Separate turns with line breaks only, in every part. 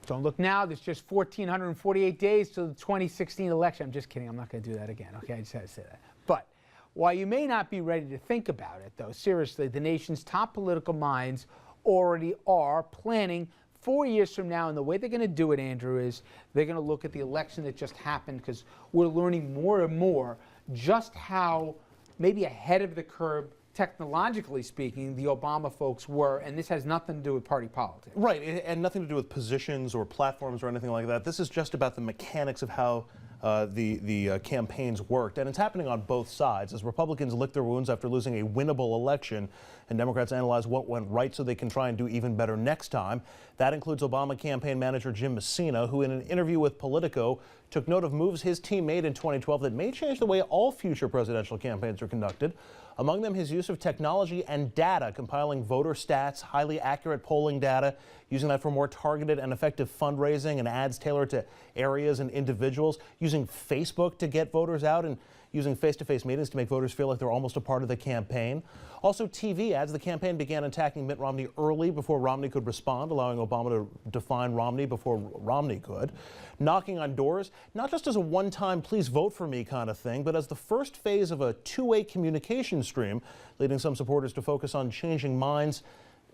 Don't look now. There's just 1,448 days to the 2016 election. I'm just kidding. I'm not going to do that again. Okay, I just had to say that. But while you may not be ready to think about it, though, seriously, the nation's top political minds already are planning 4 years from now. And the way they're going to do it, Andrew, is they're going to look at the election that just happened, because we're learning more and more just how maybe ahead of the curve, technologically speaking, the Obama folks were, and this has nothing to do with party politics.
Right, and nothing to do with positions or platforms or anything like that. This is just about the mechanics of how the campaigns worked, and it's happening on both sides as Republicans lick their wounds after losing a winnable election, and Democrats analyze what went right so they can try and do even better next time. That includes Obama campaign manager Jim Messina, who in an interview with Politico took note of moves his team made in 2012 that may change the way all future presidential campaigns are conducted. Among them, his use of technology and data, compiling voter stats, highly accurate polling data, using that for more targeted and effective fundraising and ads tailored to areas and individuals, using Facebook to get voters out, and using face-to-face meetings to make voters feel like they're almost a part of the campaign. Also, TV ads. The campaign began attacking Mitt Romney early before Romney could respond, allowing Obama to define Romney before Romney could. Knocking on doors, not just as a one-time please vote for me kind of thing, but as the first phase of a two-way communication stream, leading some supporters to focus on changing minds.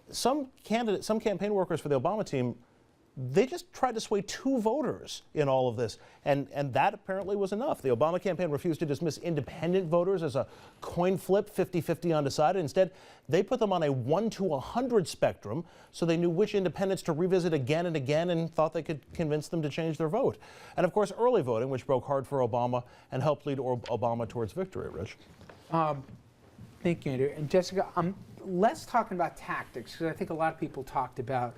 Some campaign workers for the Obama team, they just tried to sway 2 voters in all of this, and that apparently was enough. The Obama campaign refused to dismiss independent voters as a coin flip, 50-50 undecided. Instead, they put them on a 1 to 100 spectrum, so they knew which independents to revisit again and again, and thought they could convince them to change their vote. And of course, early voting, which broke hard for Obama and helped lead Obama towards victory. Rich.
Thank you, Andrew. And Jessica, I'm less talking about tactics, because I think a lot of people talked about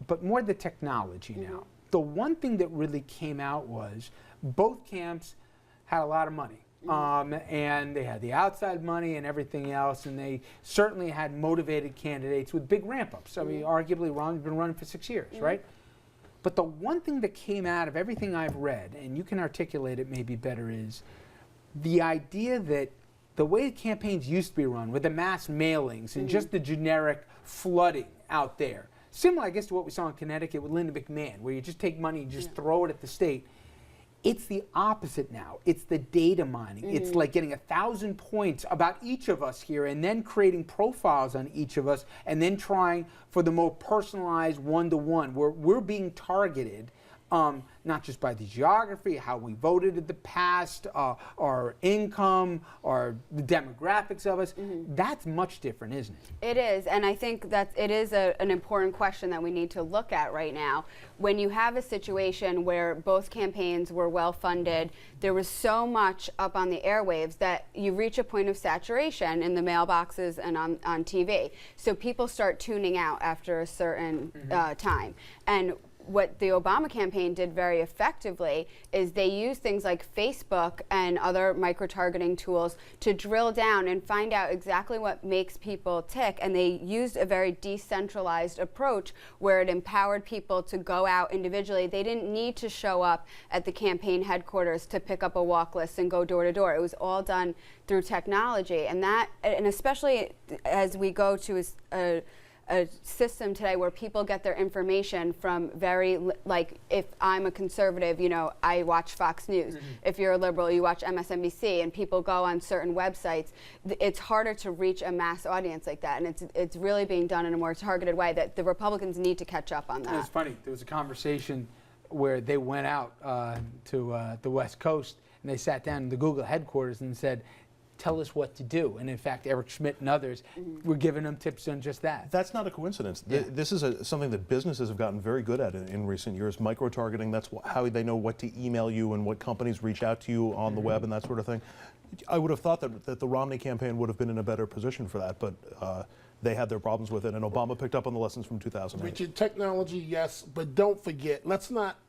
but more the technology now. The one thing that really came out was both camps had a lot of money. And they had the outside money and everything else, and they certainly had motivated candidates with big ramp-ups. I mean, arguably, Romney's been running for 6 years, right? But the one thing that came out of everything I've read, and you can articulate it maybe better, is the idea that the way campaigns used to be run, with the mass mailings and just the generic flooding out there, similar, I guess, to what we saw in Connecticut with Linda McMahon, where you just take money and just throw it at the state. It's the opposite now. It's the data mining. It's like getting 1,000 points about each of us here, and then creating profiles on each of us, and then trying for the more personalized one-to-one, where we're being targeted, not just by the geography, how we voted in the past, our income, or the demographics of us. That's much different, isn't it?
It is, and I think that it is an important question that we need to look at right now. When you have a situation where both campaigns were well funded, there was so much up on the airwaves that you reach a point of saturation in the mailboxes and on TV. So people start tuning out after a certain time. And what the Obama campaign did very effectively is they used things like Facebook and other micro-targeting tools to drill down and find out exactly what makes people tick, and they used a very decentralized approach where it empowered people to go out individually. They didn't need to show up at the campaign headquarters to pick up a walk list and go door to door. It was all done through technology, and especially as we go to a system today where people get their information from like, if I'm a conservative, you know, I watch Fox News. If you're a liberal, you watch MSNBC, and people go on certain websites. It's harder to reach a mass audience like that, and it's really being done in a more targeted way that the Republicans need to catch up on that.
It's funny. There was a conversation where they went out to the West Coast, and they sat down in the Google headquarters and said, tell us what to do. And in fact, Eric Schmidt and others were giving them tips on just that.
That's not a coincidence. This is something that businesses have gotten very good at in recent years. Micro-targeting, that's how they know what to email you and what companies reach out to you on the web and that sort of thing. I would have thought that the Romney campaign would have been in a better position for that, but they had their problems with it, and Obama picked up on the lessons from 2008.
Richard, technology, yes, but don't forget, let's not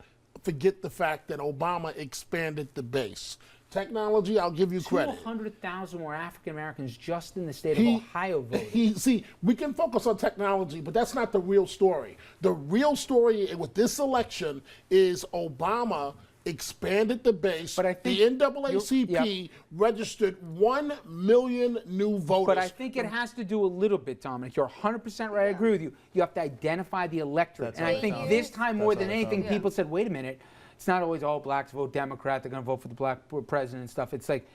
forget the fact that Obama expanded the base. Technology, I'll give you credit.
200,000 more African Americans just in the state of Ohio voted.
See, we can focus on technology, but that's not the real story. The real story with this election is Obama expanded the base.
But I think
the NAACP registered 1 million new voters.
But I think it has to do a little bit, Dominic. You're 100% right. I agree with you. You have to identify the electorate.
That's
And
how
I
it
think
sounds.
this time more
That's
than
how it
anything,
sounds.
people said, wait a minute. It's not always all blacks vote Democrat. They're going to vote for the black president and stuff. It's like,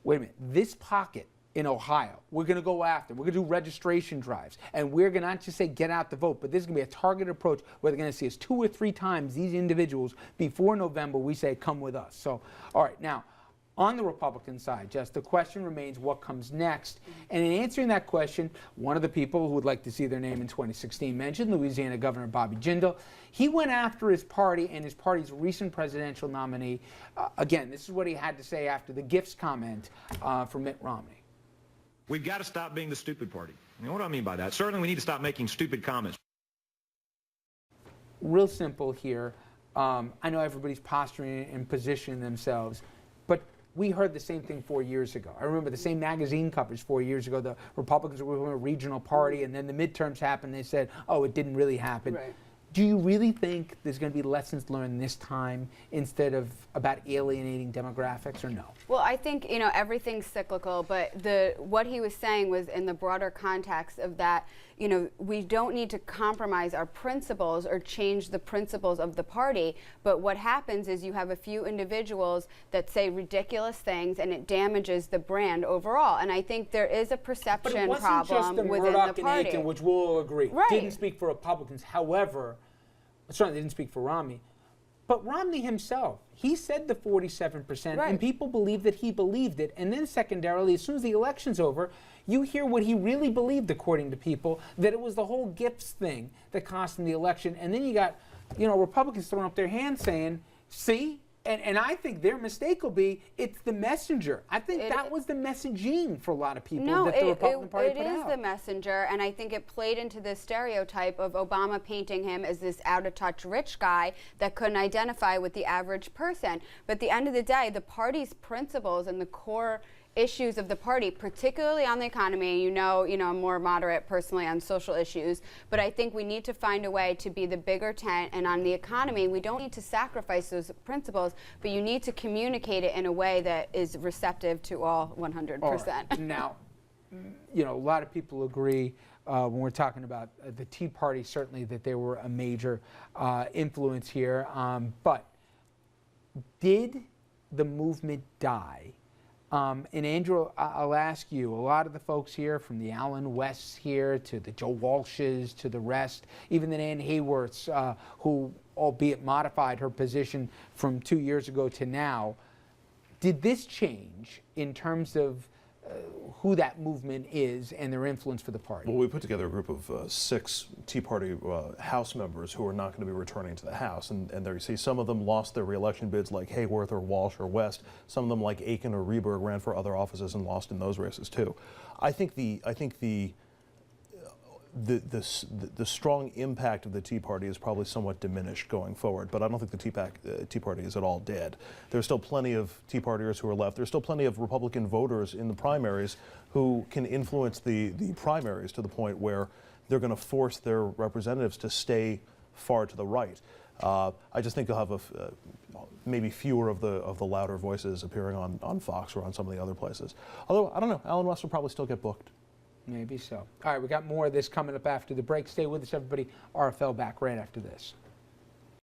wait a minute. This pocket in Ohio, we're going to go after. We're going to do registration drives. And we're going to not just say get out the vote, but this is going to be a targeted approach where they're going to see us 2 or 3 times, these individuals, before November, we say, come with us. So, all right, now, on the Republican side, Jess, the question remains what comes next. And in answering that question, one of the people who would like to see their name in 2016 mentioned Louisiana Governor Bobby Jindal. He went after his party and his party's recent presidential nominee. Again, this is what he had to say after the gifts comment from Mitt Romney.
We've got to stop being the stupid party. You know what do I mean by that? Certainly we need to stop making stupid comments.
Real simple here. I know everybody's posturing and positioning themselves, but we heard the same thing 4 years ago. I remember the same magazine coverage 4 years ago. The Republicans were a regional party, and then the midterms happened. They said, oh, it didn't really happen.
Right.
Do you really think there's going to be lessons learned this time instead of about alienating demographics, or no?
Well, I think, everything's cyclical, but what he was saying was in the broader context of that, we don't need to compromise our principles or change the principles of the party, but what happens is you have a few individuals that say ridiculous things and it damages the brand overall. And I think there is a perception problem within the
Murdoch and
party.
Aiken, which we'll all agree,
Right.
didn't speak for Republicans. However, certainly didn't speak for Romney. But Romney himself, he said the 47%,
Right.
and people believed that he believed it. And then secondarily, as soon as the election's over, you hear what he really believed, according to people, that it was the whole gifts thing that cost him the election. And then you got, Republicans throwing up their hands saying, see? And I think their mistake will be it's the messenger. I think that was the messaging for a lot of people
No,
that the Republican Party put
it is
out.
the messenger, and I think it played into this stereotype of Obama painting him as this out-of-touch rich guy that couldn't identify with the average person. But at the end of the day, the party's principles and the core issues of the party, particularly on the economy, I'm more moderate personally on social issues, but I think we need to find a way to be the bigger tent, and on the economy, we don't need to sacrifice those principles, but you need to communicate it in a way that is receptive to all 100%.
All right. Now, a lot of people agree when we're talking about the Tea Party, certainly that they were a major influence here. But did the movement die? And Andrew, I'll ask you, a lot of the folks here, from the Alan Wests here to the Joe Walshes to the rest, even the Ann Hayworths, who, albeit modified her position from 2 years ago to now, did this change in terms of who that movement is and their influence for the party?
Well, we put together a group of 6 Tea Party House members who are not going to be returning to the House. And there you see some of them lost their reelection bids, like Hayworth or Walsh or West. Some of them, like Aiken or Rieberg, ran for other offices and lost in those races too. I think the strong impact of the Tea Party is probably somewhat diminished going forward, but I don't think the Tea Party is at all dead. There's still plenty of Tea Partiers who are left. There's still plenty of Republican voters in the primaries who can influence the primaries to the point where they're going to force their representatives to stay far to the right. I just think you'll have maybe fewer of the louder voices appearing on Fox or on some of the other places. Although, I don't know, Alan West will probably still get booked.
Maybe so. All right, we got more of this coming up after the break. Stay with us, everybody. RFL back right after this.